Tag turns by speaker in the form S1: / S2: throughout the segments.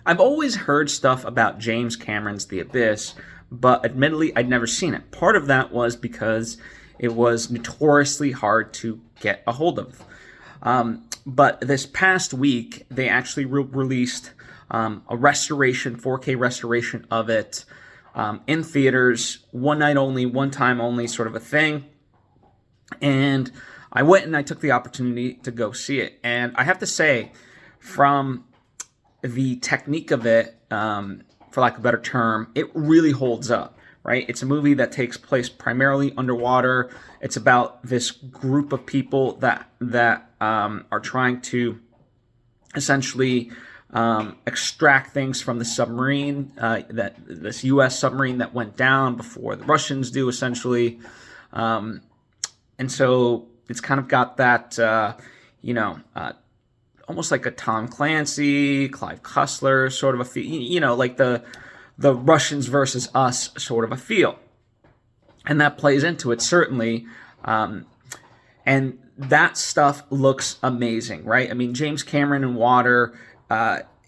S1: I've always heard stuff about James Cameron's The Abyss, but admittedly, I'd never seen it. Part of that was because it was notoriously hard to get a hold of. But this past week, they actually released a restoration, 4K restoration of it in theaters, one night only, one time only, sort of a thing. And I went and I took the opportunity to go see it. And I have to say, from the technique of it, for lack of a better term, it really holds up, right? It's a movie that takes place primarily underwater. It's about this group of people that are trying to essentially extract things from the submarine, that this U.S. submarine that went down before the Russians do, essentially. And so it's kind of got that, almost like a Tom Clancy, Clive Cussler sort of a feel, like the Russians versus us sort of a feel. And that plays into it, certainly. And that stuff looks amazing, right? I mean, James Cameron in water,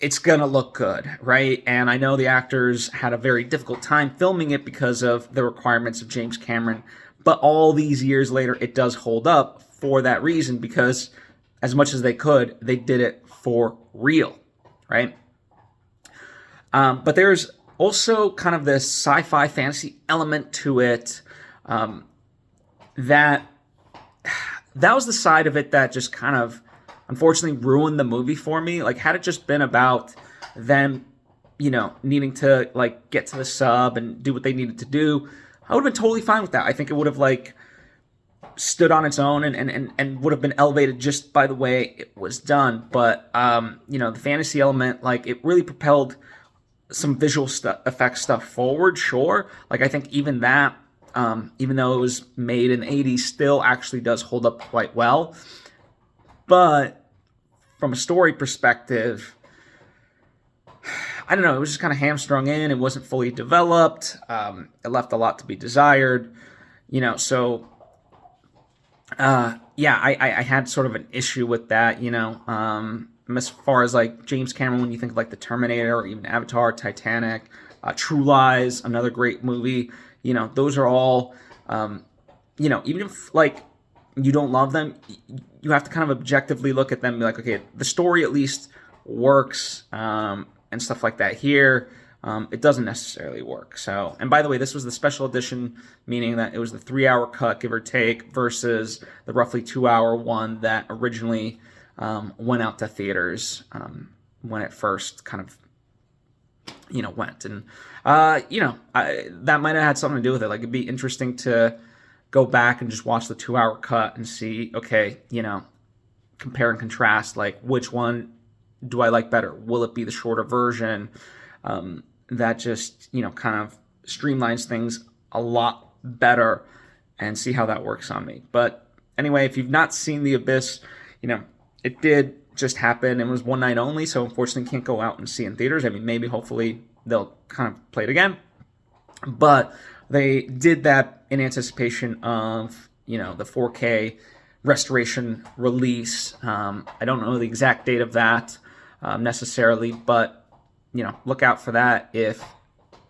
S1: it's going to look good, right? And I know the actors had a very difficult time filming it because of the requirements of James Cameron. But all these years later, it does hold up for that reason, because as much as they could, they did it for real, right? But there's also kind of this sci-fi fantasy element to it, that was the side of it that just kind of unfortunately ruined the movie for me. Like, had it just been about them, needing to like get to the sub and do what they needed to do, I would have been totally fine with that. I think it would have like stood on its own and would have been elevated just by the way it was done. But the fantasy element, like, it really propelled some visual effects stuff forward. Sure, like I think even that, even though it was made in the 80s, still actually does hold up quite well. But from a story perspective, I don't know, it was just kind of hamstrung in. It wasn't fully developed. It left a lot to be desired, so I had sort of an issue with that, as far as like James Cameron, when you think of like the Terminator or even Avatar, Titanic, True Lies, another great movie, those are all, even if like you don't love them, you have to kind of objectively look at them and be like, okay, the story at least works, and stuff like that. Here, it doesn't necessarily work. So, and by the way, this was the special edition, meaning that it was the 3-hour cut, give or take, versus the roughly 2-hour one that originally went out to theaters when it first kind of, went. And, that might have had something to do with it. Like, it'd be interesting to go back and just watch the 2-hour cut and see, okay, compare and contrast, like, which one do I like better? Will it be the shorter version? That just, kind of streamlines things a lot better, and see how that works on me. But anyway, if you've not seen The Abyss, it did just happen. It was one night only, so unfortunately can't go out and see in theaters. I mean, maybe hopefully they'll kind of play it again. But they did that in anticipation of, the 4K restoration release. I don't know the exact date of that necessarily, but look out for that if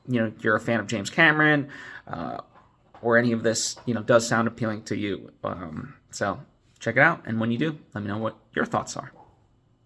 S1: you're a fan of James Cameron, or any of this does sound appealing to you. So check it out, and when you do, let me know what your thoughts are.